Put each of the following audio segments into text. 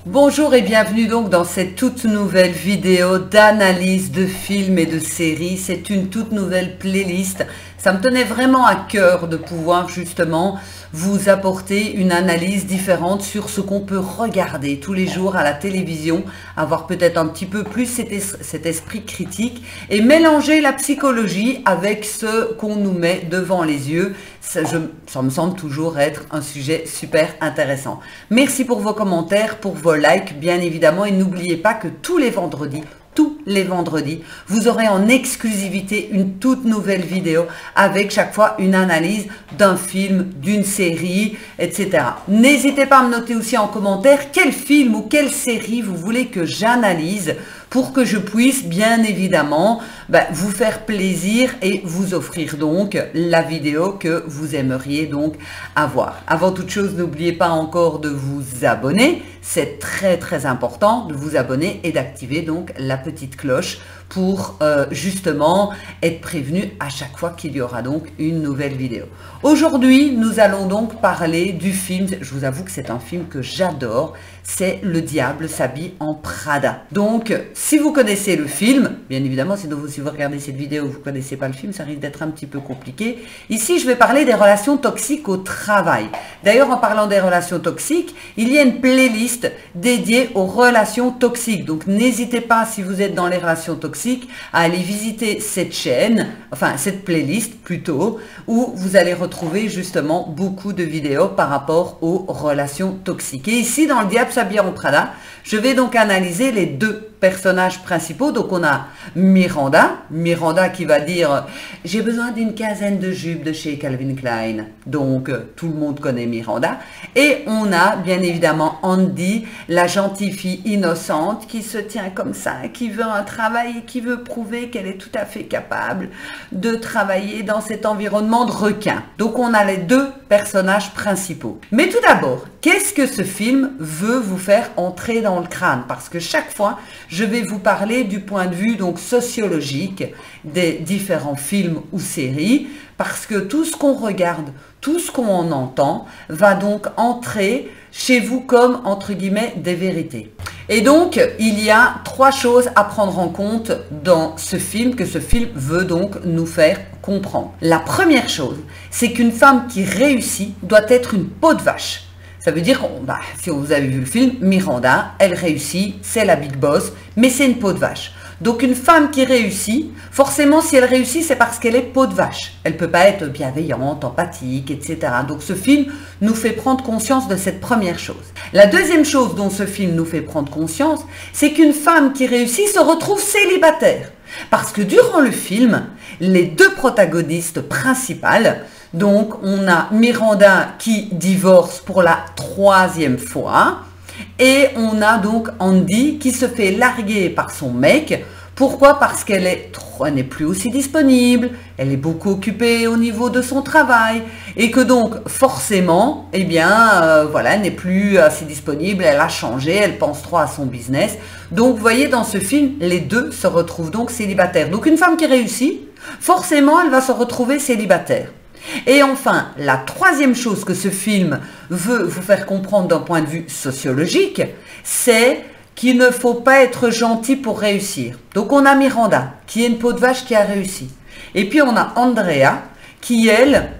Bonjour et bienvenue donc dans cette toute nouvelle vidéo d'analyse de films et de séries. C'est une toute nouvelle playlist. Ça me tenait vraiment à cœur de pouvoir justement vous apporter une analyse différente sur ce qu'on peut regarder tous les jours à la télévision, avoir peut-être un petit peu plus cet esprit critique et mélanger la psychologie avec ce qu'on nous met devant les yeux. Ça me semble toujours être un sujet super intéressant. Merci pour vos commentaires, pour vos likes bien évidemment, et n'oubliez pas que tous les vendredis, vous aurez en exclusivité une toute nouvelle vidéo avec chaque fois une analyse d'un film, d'une série, etc. N'hésitez pas à me noter aussi en commentaire quel film ou quelle série vous voulez que j'analyse pour que je puisse bien évidemment vous faire plaisir et vous offrir donc la vidéo que vous aimeriez donc avoir. Avant toute chose, n'oubliez pas encore de vous abonner. C'est très important de vous abonner et d'activer donc la petite cloche pour justement être prévenu à chaque fois qu'il y aura donc une nouvelle vidéo. Aujourd'hui, nous allons donc parler du film, je vous avoue que c'est un film que j'adore, c'est Le Diable s'habille en Prada. Donc, si vous connaissez le film, bien évidemment, si vous regardez cette vidéo, vous ne connaissez pas le film, ça risque d'être un petit peu compliqué. Ici, je vais parler des relations toxiques au travail. D'ailleurs, en parlant des relations toxiques, il y a une playlist dédiée aux relations toxiques. Donc, n'hésitez pas, si vous êtes dans les relations toxiques, à aller visiter cette chaîne, enfin, cette playlist plutôt, où vous allez retrouver justement beaucoup de vidéos par rapport aux relations toxiques. Et ici, dans Le Diable s'habille en Prada, je vais donc analyser les deux personnages principaux. Donc on a Miranda qui va dire « J'ai besoin d'une quinzaine de jupes de chez Calvin Klein ». Donc tout le monde connaît Miranda. Et on a bien évidemment Andy, la gentille fille innocente qui se tient comme ça, qui veut un travail et qui veut prouver qu'elle est tout à fait capable de travailler dans cet environnement de requin. Donc on a les deux personnages principaux. Mais tout d'abord, qu'est-ce que ce film veut vous faire entrer dans le crâne? Parce que chaque fois, je vais vous parler du point de vue donc sociologique des différents films ou séries, parce que tout ce qu'on regarde, tout ce qu'on entend, va donc entrer chez vous comme, entre guillemets, des vérités. Et donc, il y a trois choses à prendre en compte dans ce film, que ce film veut donc nous faire comprendre. La première chose, c'est qu'une femme qui réussit doit être une peau de vache. Ça veut dire, si vous avez vu le film, Miranda, elle réussit, c'est la big boss, mais c'est une peau de vache. Donc une femme qui réussit, forcément si elle réussit, c'est parce qu'elle est peau de vache. Elle ne peut pas être bienveillante, empathique, etc. Donc ce film nous fait prendre conscience de cette première chose. La deuxième chose dont ce film nous fait prendre conscience, c'est qu'une femme qui réussit se retrouve célibataire. Parce que durant le film, les deux protagonistes principales, donc on a Miranda qui divorce pour la 3e fois et on a donc Andy qui se fait larguer par son mec. Pourquoi? Parce qu'elle n'est plus aussi disponible, elle est beaucoup occupée au niveau de son travail et que donc forcément, elle n'est plus assez disponible, elle a changé, elle pense trop à son business. Donc vous voyez, dans ce film, les deux se retrouvent donc célibataires. Donc une femme qui réussit, forcément, elle va se retrouver célibataire. Et enfin, la troisième chose que ce film veut vous faire comprendre d'un point de vue sociologique, c'est qu'il ne faut pas être gentil pour réussir. Donc on a Miranda, qui est une peau de vache qui a réussi. Et puis on a Andrea, qui elle,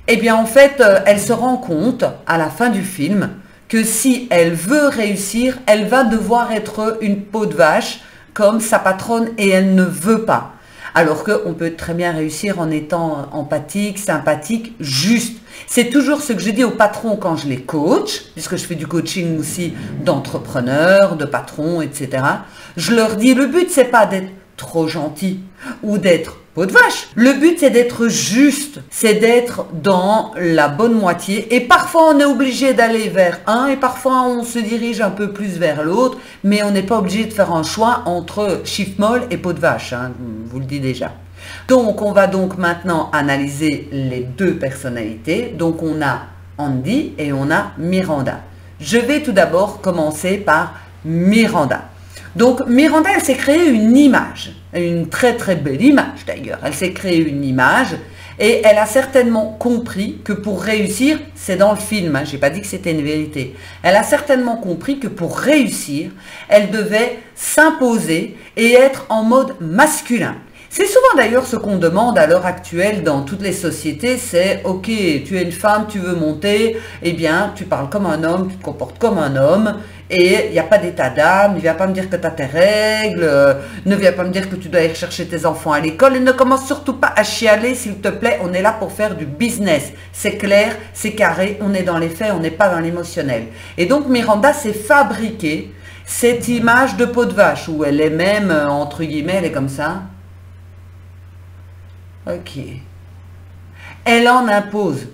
elle se rend compte à la fin du film que si elle veut réussir, elle va devoir être une peau de vache comme sa patronne et elle ne veut pas. Alors qu'on peut très bien réussir en étant empathique, sympathique, juste. C'est toujours ce que je dis aux patrons quand je les coach, puisque je fais du coaching aussi d'entrepreneurs, de patrons, etc. Je leur dis, le but, c'est pas d'être trop gentil ou d'être peau de vache. Le but, c'est d'être juste, c'est d'être dans la bonne moitié. Et parfois, on est obligé d'aller vers un et parfois, on se dirige un peu plus vers l'autre, mais on n'est pas obligé de faire un choix entre chiffre molle et peau de vache, hein, je vous le dis déjà. Donc, on va donc maintenant analyser les deux personnalités. Donc, on a Andy et on a Miranda. Je vais tout d'abord commencer par Miranda. Donc Miranda, elle s'est créée une image, une très belle image d'ailleurs. Elle s'est créée une image, Et elle a certainement compris que pour réussir, c'est dans le film, hein, j'ai pas dit que c'était une vérité, elle a certainement compris que pour réussir, elle devait s'imposer et être en mode masculin. C'est souvent d'ailleurs ce qu'on demande à l'heure actuelle dans toutes les sociétés, c'est « Ok, tu es une femme, tu veux monter, eh bien, tu parles comme un homme, tu te comportes comme un homme, et il n'y a pas d'état d'âme, ne viens pas me dire que tu as tes règles, ne viens pas me dire que tu dois aller chercher tes enfants à l'école, et ne commence surtout pas à chialer, s'il te plaît, on est là pour faire du business. C'est clair, c'est carré, on est dans les faits, on n'est pas dans l'émotionnel. » Et donc Miranda s'est fabriquée cette image de peau de vache, où elle est même, entre guillemets, elle est comme ça. Ok. Elle en impose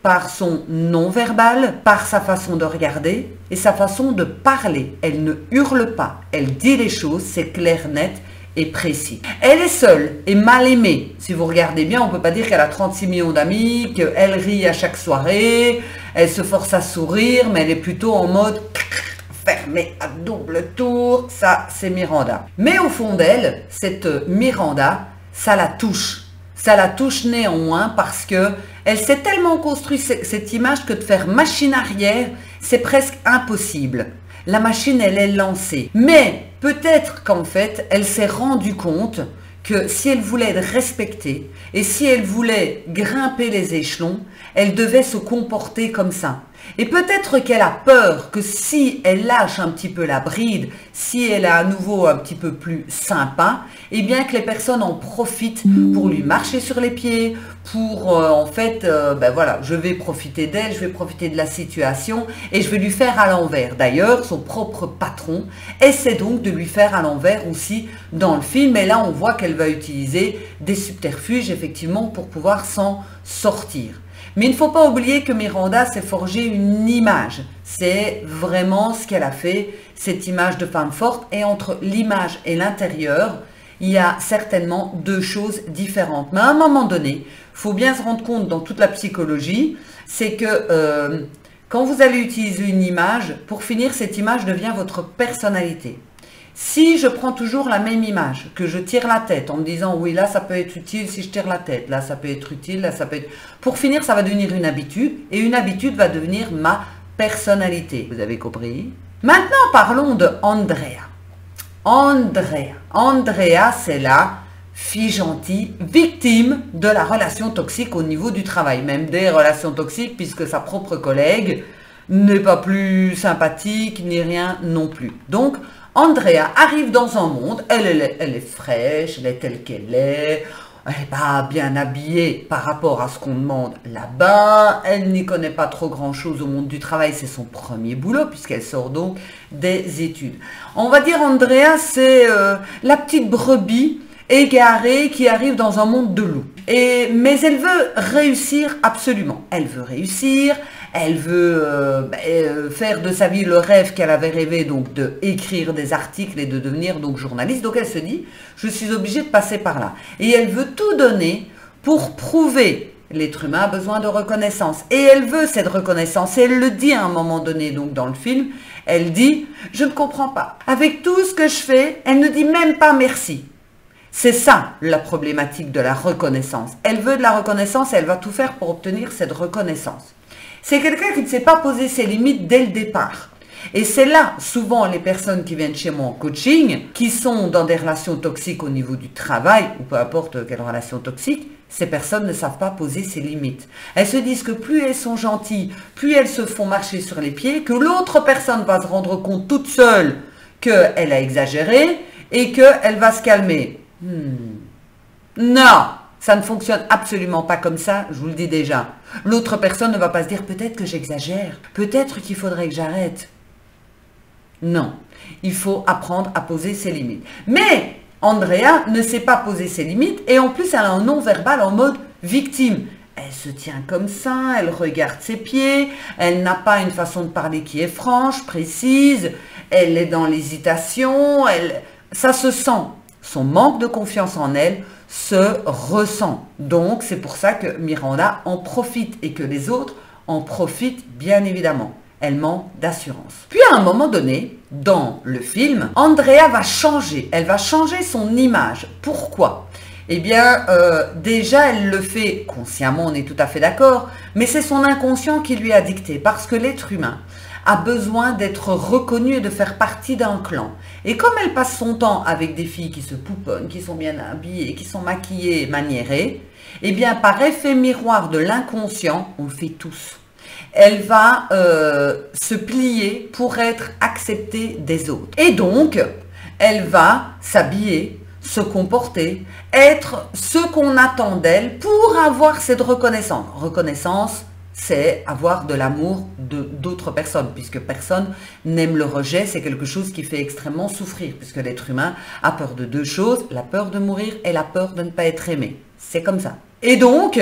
par son non-verbal, par sa façon de regarder et sa façon de parler. Elle ne hurle pas, elle dit les choses, c'est clair, net et précis. Elle est seule et mal aimée. Si vous regardez bien, on ne peut pas dire qu'elle a 36 millions d'amis, qu'elle rit à chaque soirée, elle se force à sourire, mais elle est plutôt en mode fermée à double tour. Ça, c'est Miranda. Mais au fond d'elle, cette Miranda, ça la touche. Ça la touche néanmoins parce que elle s'est tellement construit cette image que de faire machine arrière, c'est presque impossible. La machine, elle est lancée. Mais peut-être qu'en fait, elle s'est rendue compte que si elle voulait être respectée et si elle voulait grimper les échelons, elle devait se comporter comme ça. Et peut-être qu'elle a peur que si elle lâche un petit peu la bride, si elle est à nouveau un petit peu plus sympa, eh bien que les personnes en profitent pour lui marcher sur les pieds, pour en fait, ben voilà, je vais profiter d'elle, je vais profiter de la situation et je vais lui faire à l'envers. D'ailleurs, son propre patron essaie donc de lui faire à l'envers aussi dans le film. Et là, on voit qu'elle va utiliser des subterfuges effectivement pour pouvoir s'en sortir. Mais il ne faut pas oublier que Miranda s'est forgé une image. C'est vraiment ce qu'elle a fait, cette image de femme forte. Et entre l'image et l'intérieur, il y a certainement deux choses différentes. Mais à un moment donné, il faut bien se rendre compte dans toute la psychologie, c'est que quand vous allez utiliser une image, pour finir, cette image devient votre personnalité. Si je prends toujours la même image, que je tire la tête en me disant oui là ça peut être utile si je tire la tête, là ça peut être utile, là ça peut être... Pour finir ça va devenir une habitude et une habitude va devenir ma personnalité. Vous avez compris? Maintenant parlons de Andrea. Andrea c'est la fille gentille, victime de la relation toxique au niveau du travail, même des relations toxiques puisque sa propre collègue n'est pas plus sympathique ni rien non plus. Donc Andrea arrive dans un monde, elle est fraîche, elle est telle qu'elle est, elle n'est pas bien habillée par rapport à ce qu'on demande là-bas, elle n'y connaît pas trop grand-chose au monde du travail, c'est son premier boulot puisqu'elle sort donc des études. On va dire Andrea, c'est la petite brebis égarée qui arrive dans un monde de loups. Mais elle veut réussir absolument, elle veut réussir, elle veut faire de sa vie le rêve qu'elle avait rêvé, donc de écrire des articles et de devenir donc journaliste. Donc elle se dit, je suis obligée de passer par là. Et elle veut tout donner pour prouver. L'être humain a besoin de reconnaissance. Et elle veut cette reconnaissance. Et elle le dit à un moment donné, donc dans le film, elle dit, je ne comprends pas. Avec tout ce que je fais, elle ne dit même pas merci. C'est ça la problématique de la reconnaissance. Elle veut de la reconnaissance et elle va tout faire pour obtenir cette reconnaissance. C'est quelqu'un qui ne sait pas poser ses limites dès le départ. Et c'est là, souvent, les personnes qui viennent chez moi en coaching, qui sont dans des relations toxiques au niveau du travail, ou peu importe quelle relation toxique, ces personnes ne savent pas poser ses limites. Elles se disent que plus elles sont gentilles, plus elles se font marcher sur les pieds, que l'autre personne va se rendre compte toute seule qu'elle a exagéré et qu'elle va se calmer. Non, ça ne fonctionne absolument pas comme ça, je vous le dis déjà. L'autre personne ne va pas se dire peut-être que j'exagère, peut-être qu'il faudrait que j'arrête. Non, il faut apprendre à poser ses limites. Mais Andrea ne sait pas poser ses limites et en plus elle a un non-verbal en mode victime. Elle se tient comme ça, elle regarde ses pieds, elle n'a pas une façon de parler qui est franche, précise, elle est dans l'hésitation, ça se sent. Son manque de confiance en elle se ressent. Donc, c'est pour ça que Miranda en profite et que les autres en profitent bien évidemment. Elle manque d'assurance. Puis à un moment donné, dans le film, Andrea va changer. Elle va changer son image. Pourquoi? eh bien, déjà, elle le fait consciemment, on est tout à fait d'accord, mais c'est son inconscient qui lui a dicté, parce que l'être humain a besoin d'être reconnu et de faire partie d'un clan. Et comme elle passe son temps avec des filles qui se pouponnent, qui sont bien habillées, qui sont maquillées et maniérées, eh bien, par effet miroir de l'inconscient, on le fait tous, elle va se plier pour être acceptée des autres. Et donc, elle va s'habiller, se comporter, être ce qu'on attend d'elle pour avoir cette reconnaissance. Reconnaissance, c'est avoir de l'amour d'autres personnes, puisque personne n'aime le rejet, c'est quelque chose qui fait extrêmement souffrir, puisque l'être humain a peur de deux choses, la peur de mourir et la peur de ne pas être aimé. C'est comme ça. Et donc,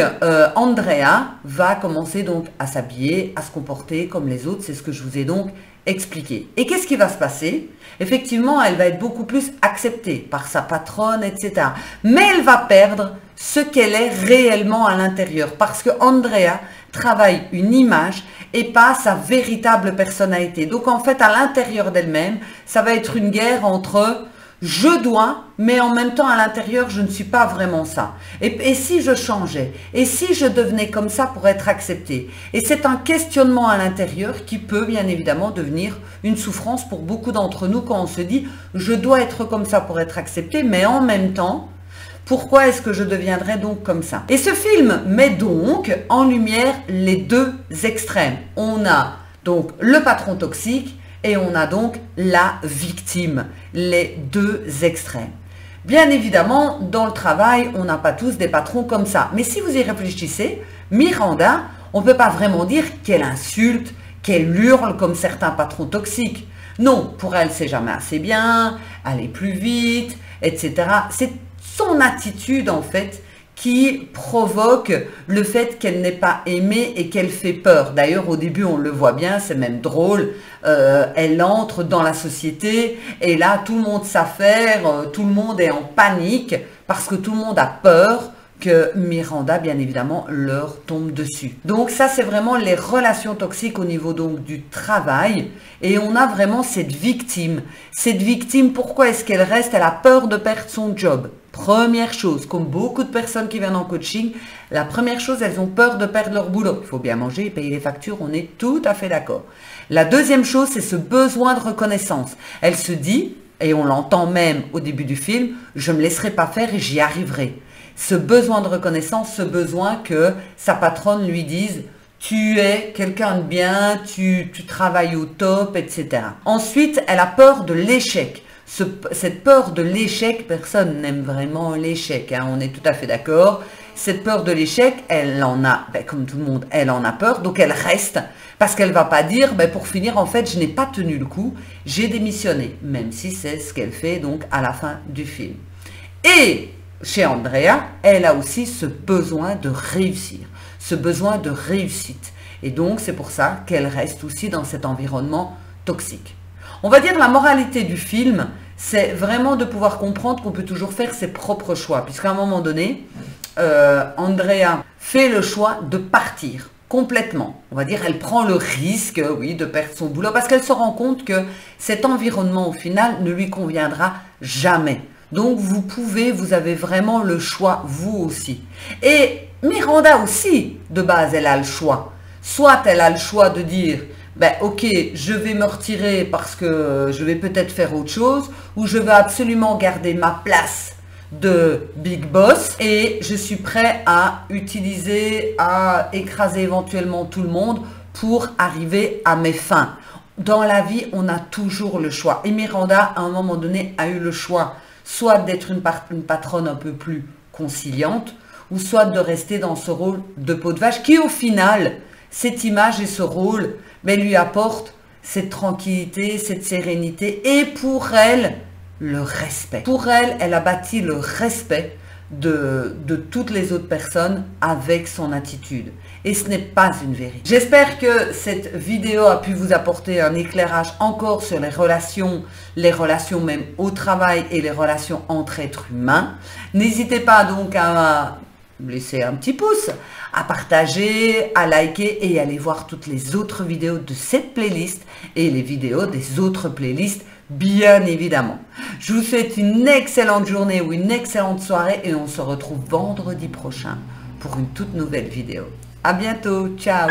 Andrea va commencer donc à s'habiller, à se comporter comme les autres, c'est ce que je vous ai donc expliqué. Et qu'est-ce qui va se passer? Effectivement, elle va être beaucoup plus acceptée par sa patronne, etc. Mais elle va perdre ce qu'elle est réellement à l'intérieur, parce que Andrea travaille une image et pas sa véritable personnalité. Donc en fait, à l'intérieur d'elle-même, ça va être une guerre entre je dois, mais en même temps à l'intérieur, je ne suis pas vraiment ça. Et si je changeais? Et si je devenais comme ça pour être acceptée? Et c'est un questionnement à l'intérieur qui peut bien évidemment devenir une souffrance pour beaucoup d'entre nous quand on se dit je dois être comme ça pour être acceptée, mais en même temps, pourquoi est-ce que je deviendrais donc comme ça? Et ce film met donc en lumière les deux extrêmes. On a donc le patron toxique et on a donc la victime, les deux extrêmes. Bien évidemment, dans le travail, on n'a pas tous des patrons comme ça. Mais si vous y réfléchissez, Miranda, on ne peut pas vraiment dire qu'elle insulte, qu'elle hurle comme certains patrons toxiques. Non, pour elle, c'est jamais assez bien, aller plus vite, etc. C'est son attitude, en fait, qui provoque le fait qu'elle n'est pas aimée et qu'elle fait peur. D'ailleurs, au début, on le voit bien, c'est même drôle. Elle entre dans la société et là, tout le monde s'affaire, tout le monde est en panique parce que tout le monde a peur que Miranda, bien évidemment, leur tombe dessus. Donc ça, c'est vraiment les relations toxiques au niveau donc du travail. Et on a vraiment cette victime. Cette victime, pourquoi est-ce qu'elle reste? Elle a peur de perdre son job. Première chose, comme beaucoup de personnes qui viennent en coaching, la première chose, elles ont peur de perdre leur boulot. Il faut bien manger et payer les factures, on est tout à fait d'accord. La deuxième chose, c'est ce besoin de reconnaissance. Elle se dit, et on l'entend même au début du film, je ne me laisserai pas faire et j'y arriverai. Ce besoin de reconnaissance, ce besoin que sa patronne lui dise « tu es quelqu'un de bien, tu travailles au top, etc. » Ensuite, elle a peur de l'échec. Cette peur de l'échec, personne n'aime vraiment l'échec, hein, on est tout à fait d'accord. Cette peur de l'échec, elle en a, comme tout le monde, elle en a peur, donc elle reste, parce qu'elle ne va pas dire, pour finir, en fait, je n'ai pas tenu le coup, j'ai démissionné, même si c'est ce qu'elle fait donc à la fin du film. Et chez Andrea, elle a aussi ce besoin de réussir, ce besoin de réussite. Et donc, c'est pour ça qu'elle reste aussi dans cet environnement toxique. On va dire la moralité du film, c'est vraiment de pouvoir comprendre qu'on peut toujours faire ses propres choix. Puisqu'à un moment donné, Andrea fait le choix de partir complètement. On va dire, elle prend le risque, oui, de perdre son boulot parce qu'elle se rend compte que cet environnement, au final, ne lui conviendra jamais. Donc, vous avez vraiment le choix, vous aussi. Et Miranda aussi, de base, elle a le choix. Soit elle a le choix de dire, ok, je vais me retirer parce que je vais peut-être faire autre chose, ou je vais absolument garder ma place de Big Boss et je suis prêt à utiliser, à écraser éventuellement tout le monde pour arriver à mes fins. Dans la vie, on a toujours le choix. Et Miranda, à un moment donné, a eu le choix soit d'être une patronne un peu plus conciliante, ou soit de rester dans ce rôle de peau de vache qui, au final, cette image et ce rôle, lui apporte cette tranquillité, cette sérénité et pour elle, le respect. Pour elle, elle a bâti le respect de toutes les autres personnes avec son attitude. Et ce n'est pas une vérité. J'espère que cette vidéo a pu vous apporter un éclairage encore sur les relations même au travail et les relations entre êtres humains. N'hésitez pas donc à me laisser un petit pouce, à partager, à liker et aller voir toutes les autres vidéos de cette playlist et les vidéos des autres playlists, bien évidemment. Je vous souhaite une excellente journée ou une excellente soirée et on se retrouve vendredi prochain pour une toute nouvelle vidéo. À bientôt, ciao!